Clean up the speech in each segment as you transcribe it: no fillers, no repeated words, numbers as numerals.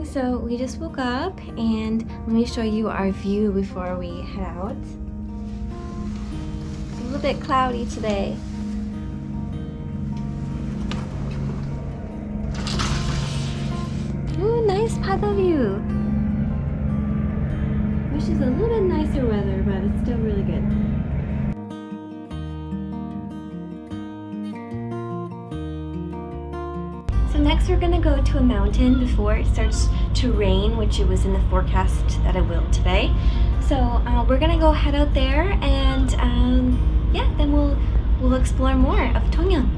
So we just woke up and let me show you our view before we head out. It's a little bit cloudy today. Ooh, nice paddle view. Wish it's a little bit nicer weather, but it's still really good. So next we're gonna go to a mountain before it starts to rain, which it was in the forecast that it will today. So we're gonna go head out there and yeah, then we'll explore more of Tongyeong.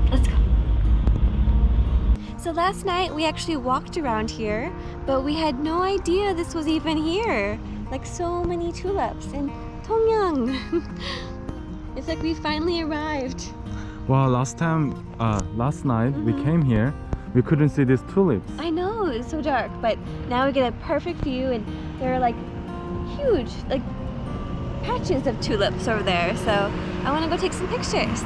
Let's go. So last night we actually walked around here, but we had no idea this was even here. Like so many tulips in Tongyeong. It's like we finally arrived. Well, last night we came here, we couldn't see these tulips. I know, it's so dark, but now we get a perfect view and there are like huge, like patches of tulips over there. So I want to go take some pictures.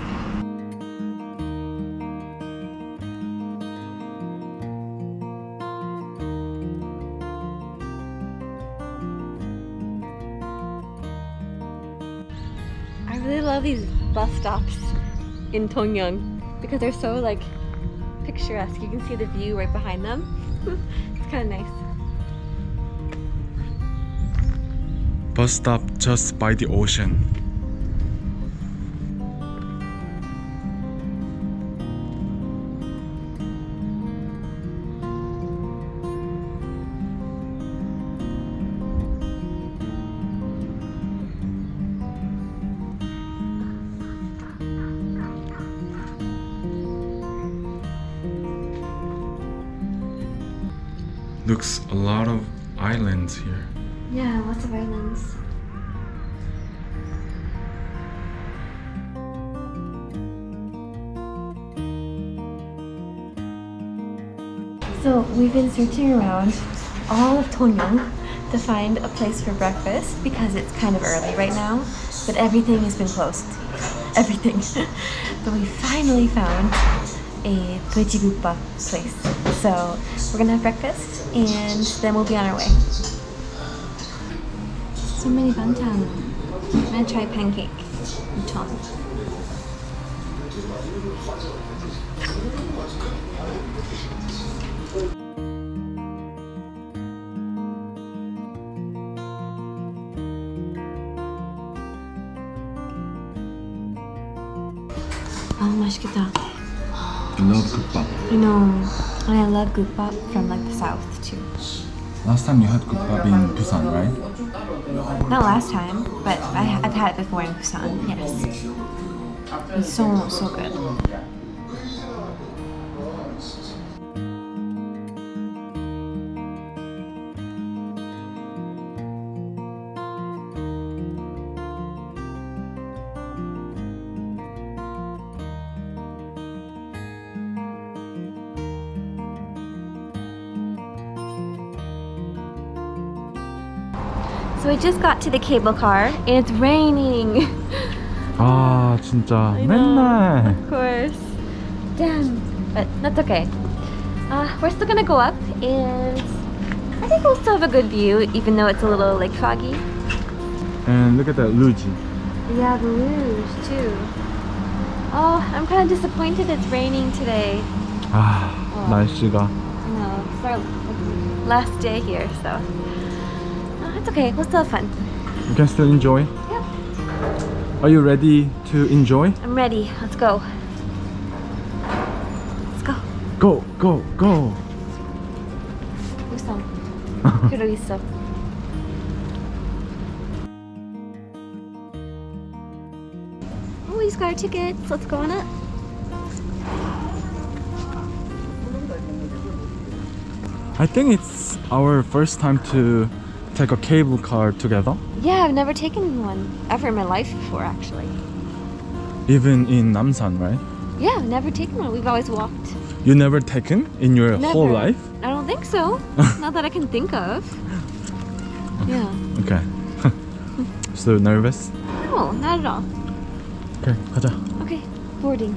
I really love these bus stops in Tongyeong because they're so like picturesque. You can see the view right behind them. It's kind of nice. Bus stop just by the ocean. Looks a lot of islands here. Yeah, lots of islands. So we've been searching around all of Tongyeong to find a place for breakfast because it's kind of early right now, but everything has been closed. Everything. But we finally found a gukbap place. So we're gonna have breakfast and then we'll be on our way. So many banchan. I'm gonna try pancake and chon. Oh, 맛있겠다. I love gukbap. I know. And I love gukbap from like the south too. Last time you had gukbap in Busan, right? Not last time, but I've had it before in Busan, yes. It's so good. So we just got to the cable car and it's raining. 아 진짜 I know, 맨날. of course. Damn, but that's okay. We're still gonna go up and I think we'll still have a good view even though it's a little like foggy. And look at that luge. Yeah, the luge too. Oh, I'm kind of disappointed it's raining today. 아 날씨가. I know, it's our last day here, so it's okay. We'll still have fun. You can still enjoy. Yep. Are you ready to enjoy? I'm ready. Let's go. Let's go. Go, go, go. 우선 그러고 있어. Oh, we just got our tickets. Let's go on up. I think it's our first time to take a cable car together. Yeah, I've never taken one ever in my life before, actually. Even in Namsan, right? Yeah, I've never taken one. We've always walked. You never taken in your Never. whole life? I don't think so. Not that I can think of. Yeah. Okay. So nervous? No, not at all. Okay, 가자. Okay, boarding.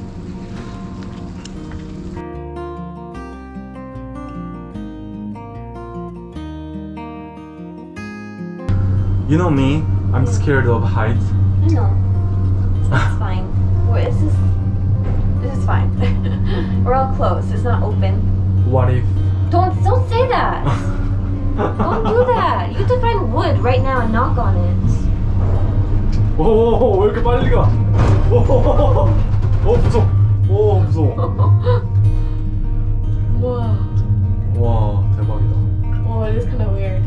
You know me, I'm scared of heights. No, it's fine. Well, this is fine. We're all closed. It's not open. What if? Don't say that. Don't do that. You have to find wood right now and knock on it. 오, 왜 이렇게 빨리 가? 오, 무서워. 오, 무서워. Whoa. 와, 대박이다. Oh, it is kind of weird.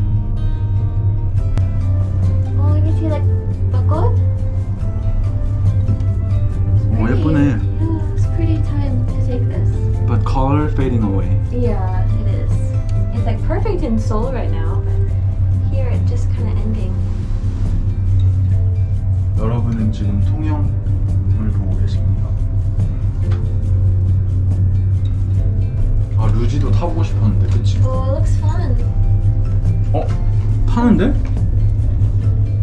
Oh, you can see like bakod. 오, 예쁘네. Yeah, it's pretty time to take this. But color fading away. Yeah, it is. It's like perfect in Seoul right now, but here it's just kind of ending. 여러분은 지금 통영을 보고 계십니다. 아, 루지도 타보고 싶었는데, 그치? Oh, it looks fun. 어? 타는데?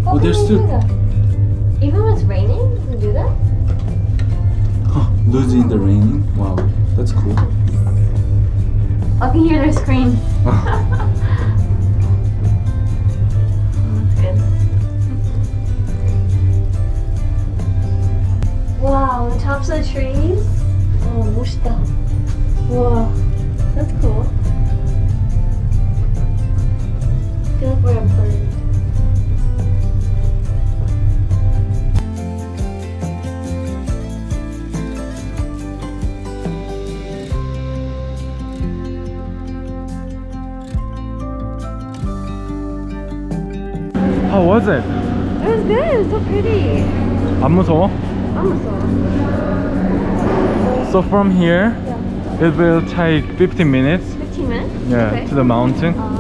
Oh, there's can you still- do that? Even when it's raining, you can do that? Luzi in the raining? Wow, that's cool. I can hear their screams. Oh, that's good. Wow, the tops of the trees. Oh, 멋있다. Wow, that's cool. I feel like we're a bird. How was it? It was good. It was so pretty. 안 무서워? Almost. So from here, Yeah. it will take 15 minutes. 15 minutes? Yeah, Okay. to the mountain. Ah.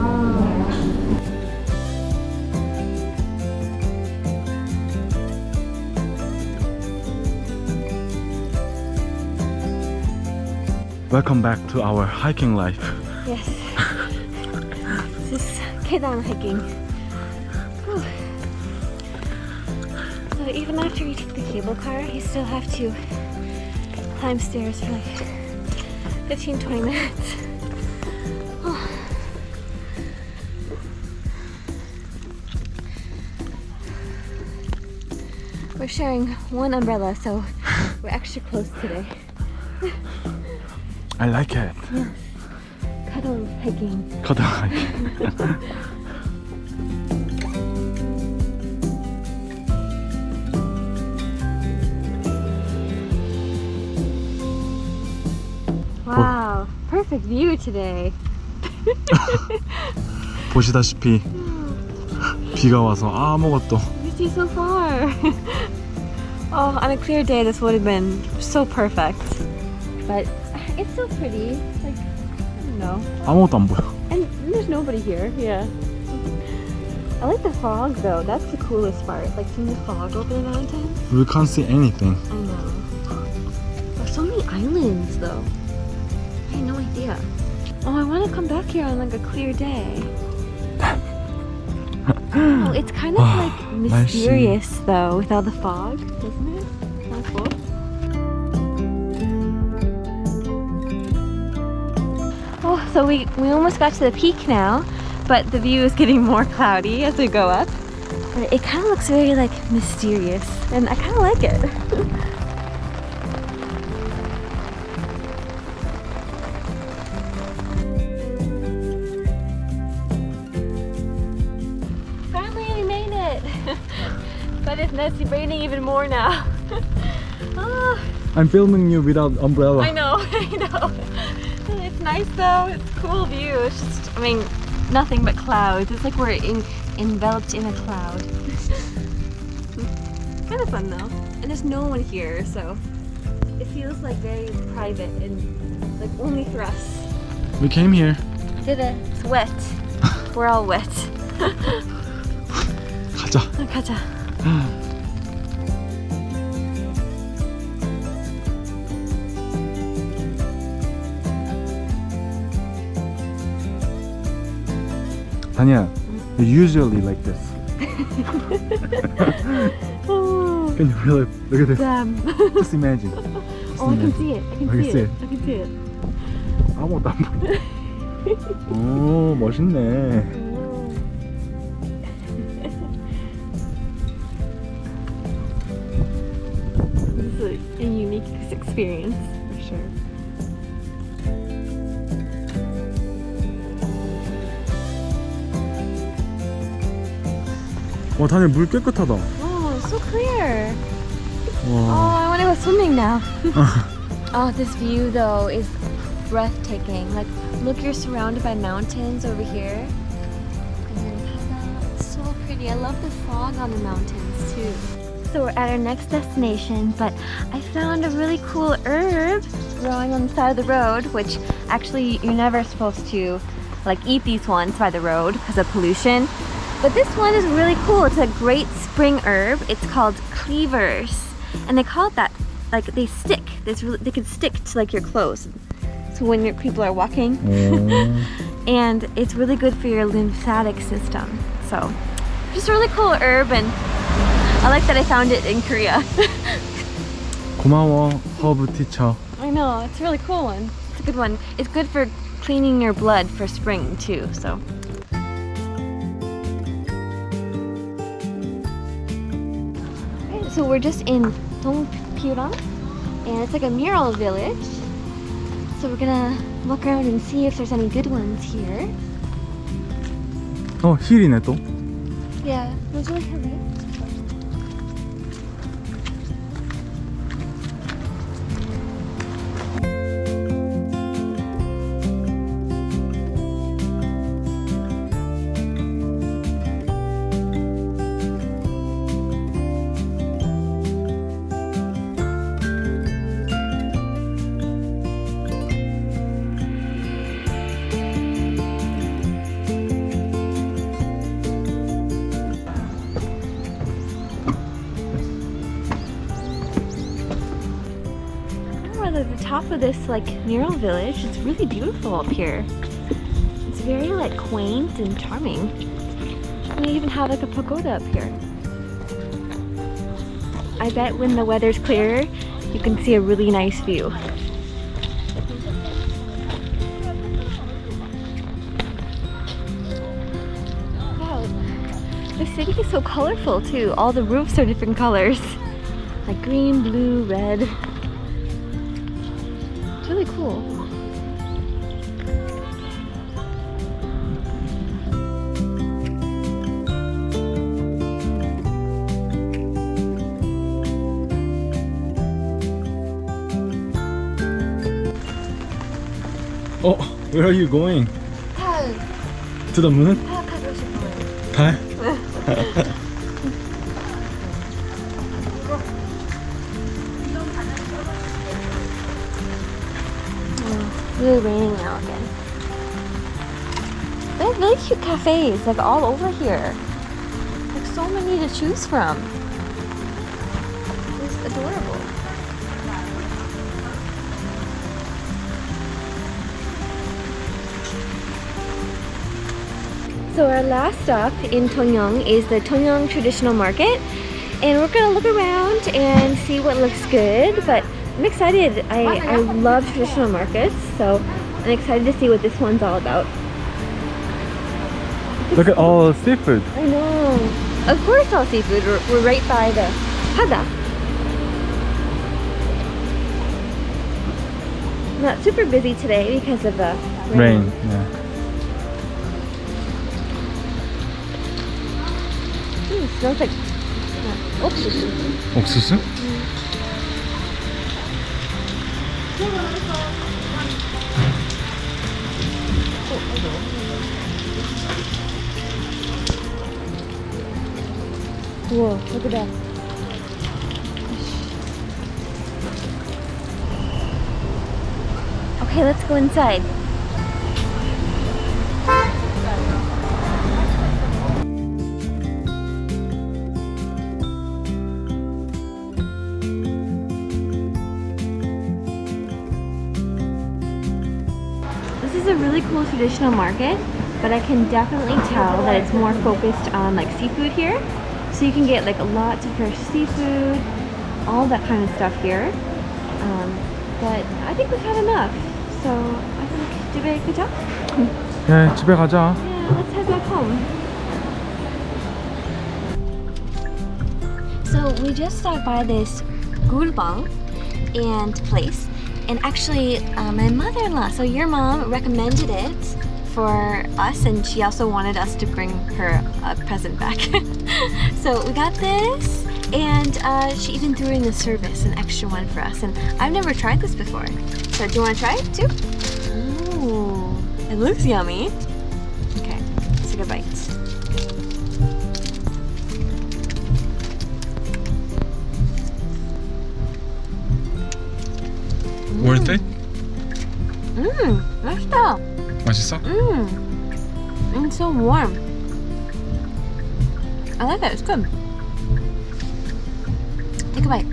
Welcome back to our hiking life. Yes. This is 계단 hiking. Whew. So even after you take the cable car, you still have to climb stairs for like 15-20 minutes. Oh. We're sharing one umbrella, so we're extra close today. I like it. Cuddle hiking. Cuddle hiking. Wow, perfect view today. 보시다시피 비가 와서 아무것도. You see so far. Oh, on a clear day, this would have been so perfect. But it's so pretty. Like, I don't know. 아무것도 안 보여. And there's nobody here. Yeah. I like the fog though. That's the coolest part. Like seeing the fog over the mountains. We can't see anything. I know. There's so many islands though. I had no idea. Oh, I want to come back here on like a clear day. Oh, it's kind of like mysterious though with all the fog, doesn't it? Kind of cool. Oh, so we almost got to the peak now, but the view is getting more cloudy as we go up. But it kind of looks very like mysterious, and I kind of like it. But it's raining even more now. Oh, I'm filming you without umbrella. I know, I know. It's nice though. It's a cool view. It's just, I mean, nothing but clouds. It's like we're enveloped in a cloud. Kind of fun though. And there's no one here, so it feels like very private and like only for us. We came here. Did it? It's wet. We're all wet. 가자. 가자. Tanya, you're usually like this. Oh, Can you really look at this? damn. Just imagine. Just Oh, I can imagine. see it. I can I can see see it. it. I can see it. 아무것도 안 보여. 오, 멋있네. experience for sure. 와, 다들 물 깨끗하다. Oh, so clear. Oh, 와. I want to go swimming now. Oh, this view though is breathtaking. Like, look, you're surrounded by mountains over here. And then it's so pretty. I love the fog on the mountains too. So we're at our next destination, but I found a really cool herb growing on the side of the road, which actually you're never supposed to like eat these ones by the road because of pollution. But this one is really cool. It's a great spring herb. It's called cleavers. And they call it that, like they stick. They can stick to like your clothes. So when your people are walking. And it's really good for your lymphatic system. So just a really cool herb, and I like that I found it in Korea. 고마워, 허브 티처. I know, it's a really cool one. It's a good one. It's good for cleaning your blood for spring too, so. Okay, so we're just in Dongpyeong, and it's like a mural village. So we're gonna look around and see if there's any good ones here. 힐이네 또. Yeah, it was really heavy. At the top of this like mural village, it's really beautiful up here. It's very like quaint and charming. And they even have like a pagoda up here. I bet when the weather's clearer, you can see a really nice view. Wow, the city is so colorful too. All the roofs are different colors, like green, blue, red. Really cool. Where are you going? 달. To the moon? 가고 싶어요. 달? Really raining now again. They have really cute cafes, like all over here. Like so many to choose from. It's adorable. So our last stop in Tongyeong is the Tongyeong Traditional Market, and we're gonna look around and see what looks good. But I'm excited. I love traditional markets, so I'm excited to see what this one's all about. Look at all seafood. I know. Of course, all seafood. We're right by the hada. Not super busy today because of the rain. Yeah. Smells like 옥수수. 옥수수? Whoa, look at that. Okay, let's go inside. This is a really cool traditional market, but I can definitely tell that it's more focused on like seafood here. So you can get like lots of fresh seafood, all that kind of stuff here. But I think we've had enough. So I think 집에 가자. 네, 집에 가자. Yeah, let's head back home. So we just stopped by this gulbang. and place. And actually, my mother-in-law, so your mom recommended it for us, and she also wanted us to bring her a present back. So we got this, and she even threw in the service, an extra one for us. And I've never tried this before. So do you want to try it too? Ooh, it looks yummy. Okay, let's take a bite. Worth it? 맛있다. 맛있어? It's so warm. I like it. It's good. Take a bite.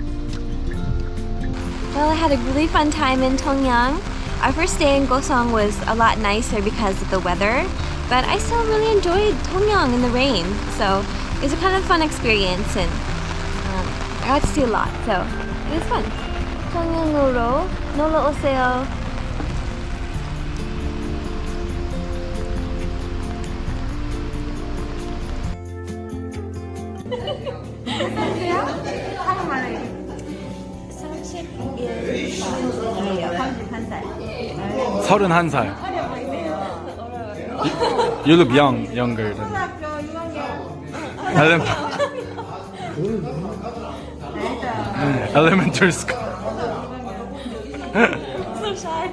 Well, I had a really fun time in Tongyeong. Our first day in Gosong was a lot nicer because of the weather, but I still really enjoyed Tongyeong in the rain. So it was a kind of fun experience, and I got to see a lot. So it was fun. Tongyeong으로 놀러 오세요. 서른한 살. You look young, younger than elementary school. So shy.